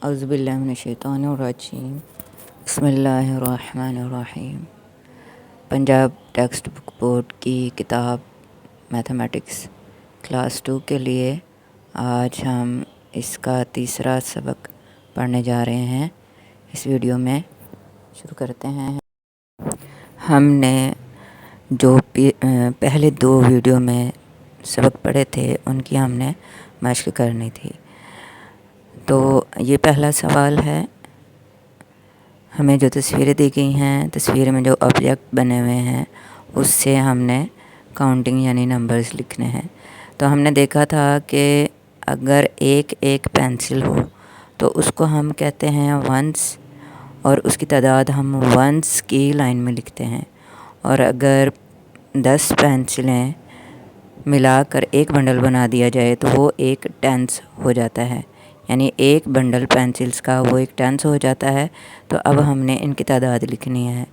औज़ुबिल्लाहिमिनश्शैतानिर्रजीम बिस्मिल्लाहिर्रहमानिर्रहीम। Punjab text book board की किताब मैथमेटिक्स क्लास 2 के लिए आज हम इसका तीसरा सबक पढ़ने जा रहे हैं। इस वीडियो में शुरू करते हैं। हमने जो पहले 2 वीडियो में सबक पढ़े थे उनकी हमने मशक करनी थी। तो ये पहला सवाल है, हमें जो तस्वीरें दी गई हैं, तस्वीर में जो ऑब्जेक्ट बने हुए हैं उससे हमने काउंटिंग यानी नंबर्स लिखने हैं। तो हमने देखा था कि अगर एक एक पेंसिल हो तो उसको हम कहते हैं वंस, और उसकी तादाद हम वंस की लाइन में लिखते हैं। और अगर 10 पेंसिलें मिलाकर एक बंडल बना दिया जाए तो वो एक टेंस हो जाता है, यानी एक बंडल पेंसिल्स का वो एक टेंस हो जाता है। तो अब हमने इनकी तादाद लिखनी है।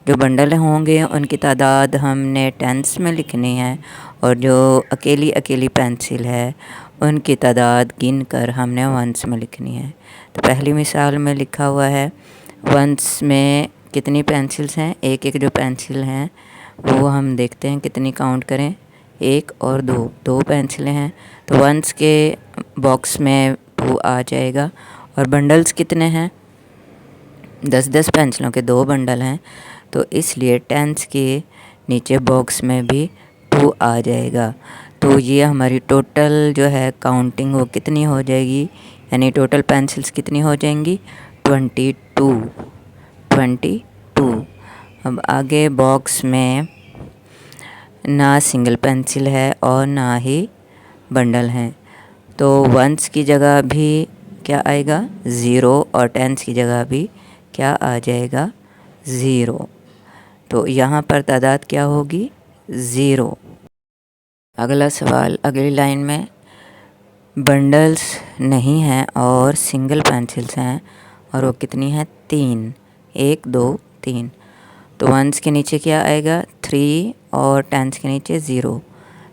जो बंडल होंगे उनकी तादाद हमने टेंस में लिखनी है, और जो अकेली अकेली पेंसिल है उनकी तादाद गिन कर हमने वंस में लिखनी है। तो पहली मिसाल में लिखा हुआ है वंस में कितनी पेंसिल्स हैं। एक एक जो पेंसिल हैं वो हम देखते हैं कितनी काउंट करें, 1 और 2 पेंसिलें हैं। तो वंस के बॉक्स में 2 आ जाएगा। और बंडल्स कितने हैं, 10 पेंसिलों के 2 बंडल हैं, तो इसलिए टेंस के नीचे बॉक्स में भी 2 आ जाएगा। तो ये हमारी टोटल जो है काउंटिंग वो कितनी हो जाएगी, यानी टोटल पेंसिल्स कितनी हो जाएंगी, 22। अब आगे बॉक्स में ना सिंगल पेंसिल है और ना ही बंडल हैं, तो वंस की जगह भी क्या आएगा, 0, और टेंस की जगह भी क्या आ जाएगा, 0। तो यहाँ पर तादाद क्या होगी, 0। अगला सवाल, अगली लाइन में बंडल्स नहीं हैं और सिंगल पेंसिल्स हैं, और वो कितनी हैं, 3, 1 2 3। तो वंस के नीचे क्या आएगा, 3, और टेंस के नीचे 0।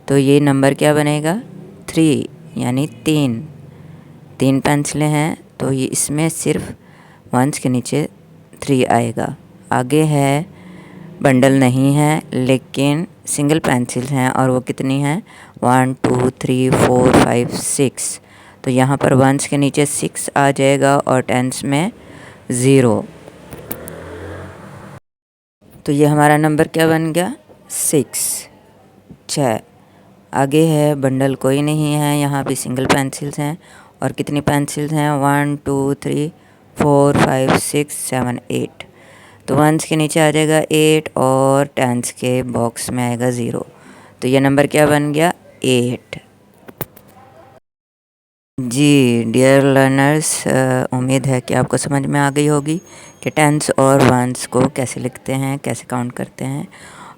तो ये नंबर क्या बनेगा, 3, यानी 3 पेंसिलें हैं, तो ये इसमें सिर्फ वंस के नीचे 3 आएगा। आगे है बंडल नहीं है लेकिन सिंगल पेंसिल्स हैं, और वो कितनी हैं, 1 2 3 4 5 6। तो यहाँ पर वंस के नीचे 6 आ जाएगा और टेंस में 0। तो ये हमारा नंबर क्या बन गया, 6। आगे है बंडल कोई नहीं है, यहाँ भी सिंगल पेंसिल्स हैं, और कितनी पेंसिल्स हैं, 1 2 3 4 5 6 7 8। तो वंस के नीचे आ जाएगा 8 और टेंस के बॉक्स में आएगा 0। तो ये नंबर क्या बन गया, 8। जी डियर लर्नर्स, उम्मीद है कि आपको समझ में आ गई होगी कि टेंस और वंस को कैसे लिखते हैं, कैसे काउंट करते हैं।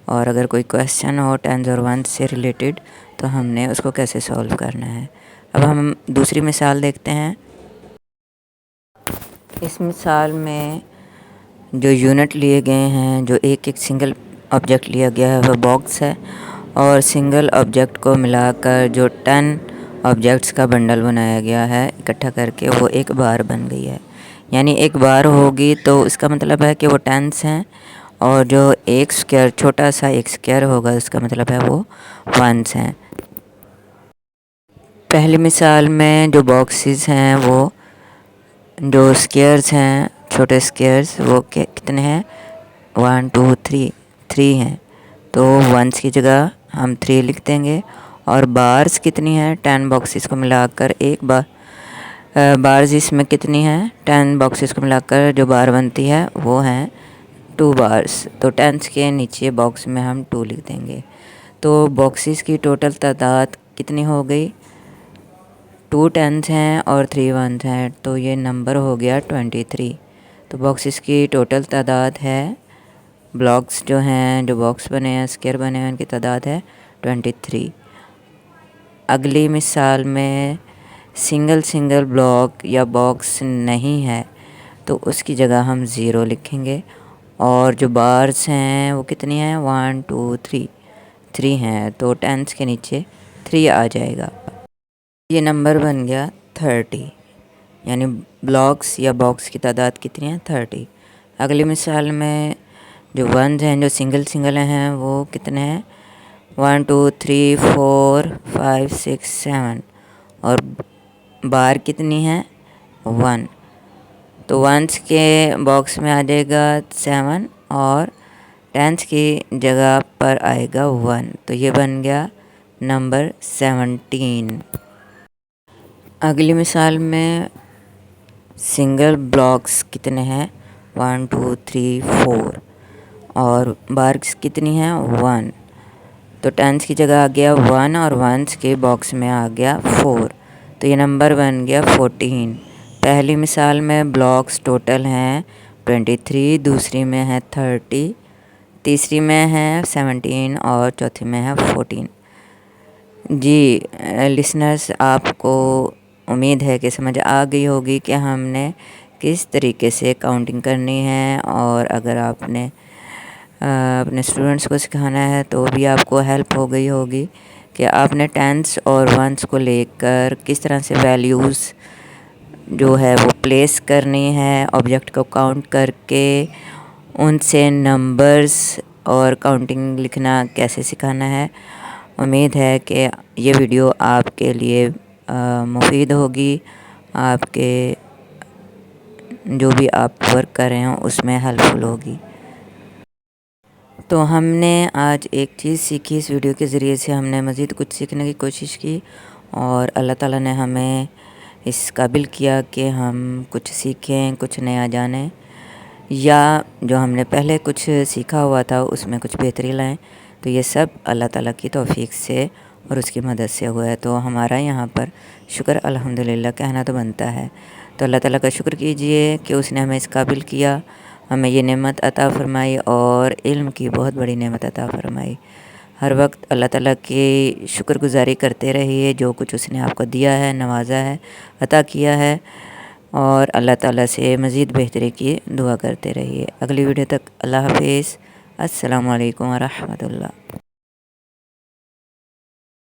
और अगर कोई क्वेश्चन हो टेंस और वंस से रिलेटेड तो हमने उसको कैसे सॉल्व करना है। अब हम दूसरी मिसाल देखते हैं। इस मिसाल में जो यूनिट लिए गए हैं, जो एक एक सिंगल ऑब्जेक्ट लिया गया है वह बॉक्स है, और सिंगल ऑब्जेक्ट को मिलाकर जो 10 ऑब्जेक्ट्स का बंडल बनाया गया है इकट्ठा करके वो एक बार बन गई है। यानी एक बार होगी तो इसका मतलब है कि वो टेंस हैं, और जो एक स्क्वायर छोटा सा एक स्क्वायर होगा इसका मतलब है वो वंस हैं। पहली मिसाल में जो बॉक्सेस हैं वो जो स्क्वायर्स हैं, छोटे स्क्वायर्स, वो कितने हैं, 1 2 3 हैं। तो वंस की जगह हम 3 लिख देंगे। और बार्स कितनी हैं, 10 बॉक्सेस को मिलाकर एक बार, बार्स इसमें कितनी हैं, 10 बॉक्सेस को मिलाकर जो बार बनती है वो हैं 2 बार्स। तो टेंस के नीचे बॉक्स में हम 2 लिख देंगे। तो बॉक्सेस की टोटल तादाद कितनी हो गई, 2 टेंस हैं और 3 वंस हैं, तो ये नंबर हो गया 23। तो बॉक्सेस की टोटल तादाद है, ब्लॉक्स जो हैं, जो बॉक्स बने हैं, स्क्वायर बने हैं, उनकी तादाद है 23। अगली मिसाल में सिंगल ब्लॉक या बॉक्स नहीं है, तो उसकी जगह हम 0 लिखेंगे। और जो बार्स हैं वो कितनी हैं, 1 2 3 हैं, तो टेंस के नीचे 3 आ जाएगा। ये नंबर बन गया 30। यानी ब्लॉक्स या बॉक्स की तादाद कितनी है 30। अगली मिसाल में जो वंस हैं जो सिंगल हैं वो कितने हैं 1 2 3 4 5 6 7 और बार कितनी है 1। तो वंस के बॉक्स में आ जाएगा 7 और टेंस की जगह पर आएगा 1, तो ये बन गया नंबर 17। अगली मिसाल में सिंगल ब्लॉक्स कितने हैं 1 2 3 4 और बार्स कितनी हैं 1, तो टेंस की जगह आ गया 1 और वंस के बॉक्स में आ गया 4, तो ये नंबर बन गया 14। पहली मिसाल में ब्लॉक्स टोटल हैं 23, दूसरी में है 30, तीसरी में है 17 और चौथी में है 14। जी लिसनर्स, आपको उम्मीद है कि समझ आ गई होगी कि हमने किस तरीके से काउंटिंग करनी है, और अगर आपने अपने स्टूडेंट्स को सिखाना है तो भी आपको हेल्प हो गई होगी कि आपने टेंस और वंस को लेकर किस तरह से वैल्यूज़ जो है वो प्लेस करनी है, ऑब्जेक्ट को काउंट करके उनसे नंबर्स और काउंटिंग लिखना कैसे सिखाना है। उम्मीद है कि ये वीडियो आपके लिए मुफीद होगी, आपके जो भी आप वर्क कर रहे हो उसमें हेल्पफुल होगी। तो हमने आज एक चीज़ सीखी, इस वीडियो के ज़रिए से हमने मज़ीद कुछ सीखने की कोशिश की और अल्लाह ताला ने हमें इस काबिल किया कि हम कुछ सीखें, कुछ नया जानें, या जो हमने पहले कुछ सीखा हुआ था उसमें कुछ बेहतरी लाएं। तो ये सब अल्लाह ताला की तौफीक से और उसकी मदद से हुआ है। तो हमारा यहाँ पर शुक्र अल्हम्दुलिल्लाह कहना तो बनता है। तो अल्लाह ताला का शुक्र कीजिए कि उसने हमें इस काबिल किया, हमें ये नेमत अता फ़रमाई और इल्म की बहुत बड़ी नेमत अता फ़रमाई। हर वक्त अल्लाह ताला की शुक्रगुज़ारी करते रहिए, जो कुछ उसने आपको दिया है, नवाजा है, अता किया है, और अल्लाह ताला से मज़ीद बेहतरी की दुआ करते रहिए। अगली वीडियो तक अल्लाह हाफिज़। अस्सलामु अलैकुम व रहमतुल्लाह।